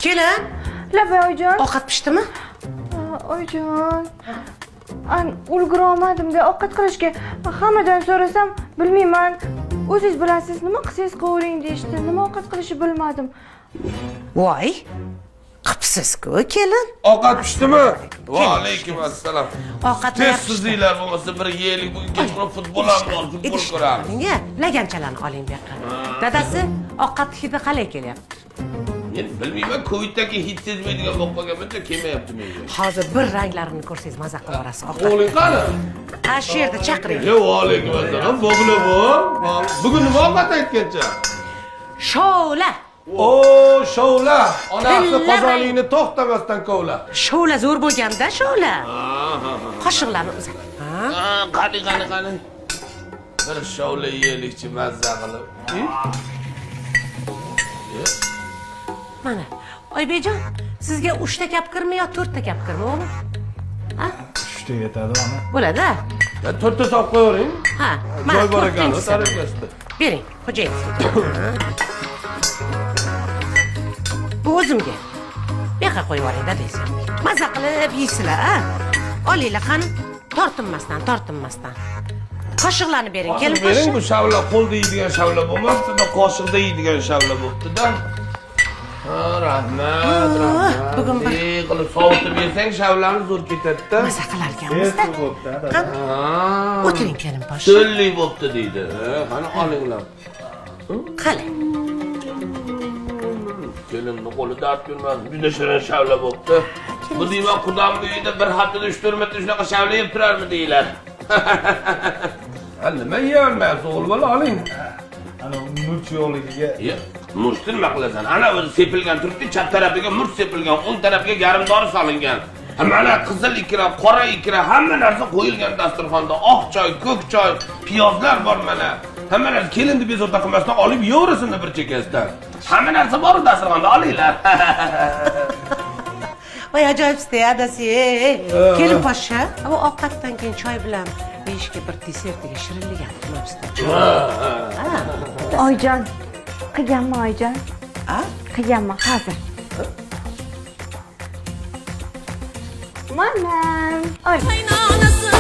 Kelin. Labay oyijon. Ovqat pishdimi? Oyijon. Ulgura olmadim-da ovqat qilishga. Hammadan so'rasam, bilmayman. O'zingiz bilasiz, nima qilsangiz qilavering deyishdi. Nima ovqat qilishni bilmadim. Voy. Qipsiz-ku, kelin. Ovqat pishdimi? Va alaykum assalom. Ovqatni Tez yaxshi. sizlar bo'lmasa bir yeylik, bugun kechqurun futbol ham bor, futbol ko'ramiz. Menga laganchalarni oling bu yoqqa. Dadasi ovqat hidi qalay kelyapti? Men bilmayman, Covid'dagi hid sezmaydigan bo'lib qolganman-da, kelmayapti menga. Hozir bir ranglarini ko'rsangiz maza qilib olasiz ovqat. O'g'ling qani? Ha, shu yerda chaqiring. Va alaykum assalom. Bo'g'li bor. Bugun nima ovqat aytgancha? Sho'la. O, shovla. Onasi qozoningni to'xtamasdan kovla. Sho'la zo'r bo'lganda, sho'la. Qoshiqlarni uzat. Qani. Bir shovla yeylikchi mazza qilib. Mana, Oybekjon, sizga 3 ta kapkirmi yo 4 ta kapkirmi o'g'lim? Ha? 3 ta yetadi ona. Bo'ladi. 4 ta solib qo'yavering. Ha, Joy bor ekan, to'rtinchisi. tariqlasida. Bering, xo'jayin. Bu o'zimga. Bu yoqqa qo'yib yuboring, dadangizga. Maza qilib yeysizlar, ha? Olinglar qani, tortinmasdan. Qoshiqlarni bering, kelin Bering, bu qo'shiq. shavla qo'lda yeydigan shavla bo'lmabdi-da, qoshiqda yeydigan shavla bo'libdi-da. Ha, rahmat. Bugun bir qilib sovutib yesang shavlani zo'r ketadi-da. maza qilar ekanmiz-da. Qani, o'tiring, kelin qo'shiq. So'lli bo'pti deydi. Qani olinglar. Qalay. Kelinni qo'li dard ko'rmas, juda shirin shavla bo'pti. Bu deyman, qudam uyida bir haftada 3-4 marta shunaqa shavla yeb turarmi deylar. Nima yeyolmayapsiz o'g'il bola, oling. Ana murch yo'qligiga. Murchni nima qilasan? Ana o'zi sepilgan turibdi, chap tarafiga murch sepilgan, o'ng tarafiga yarimdori solingan. Mana qizil ikra, qora ikra, hamma narsa qo'yilgan dasturxonda. Oq choy, ko'k choy, piyozlar bor mana. Hamma narsa kelinni bezovta qilmasdan olib yeyverasizlar bir chekasidan. Hamma narsa bor dasturxonda, olinglar. Voy ajoyibsiz, adasi. Kelin poshsha, bu ovqatdan keyin choy bilan yeyishga bir desertiga shirinlik ham qilmabsiz. Oyijon. Qilganman oyijon. Ha? Qilganman hozir. Mana. Oy. Kaynanası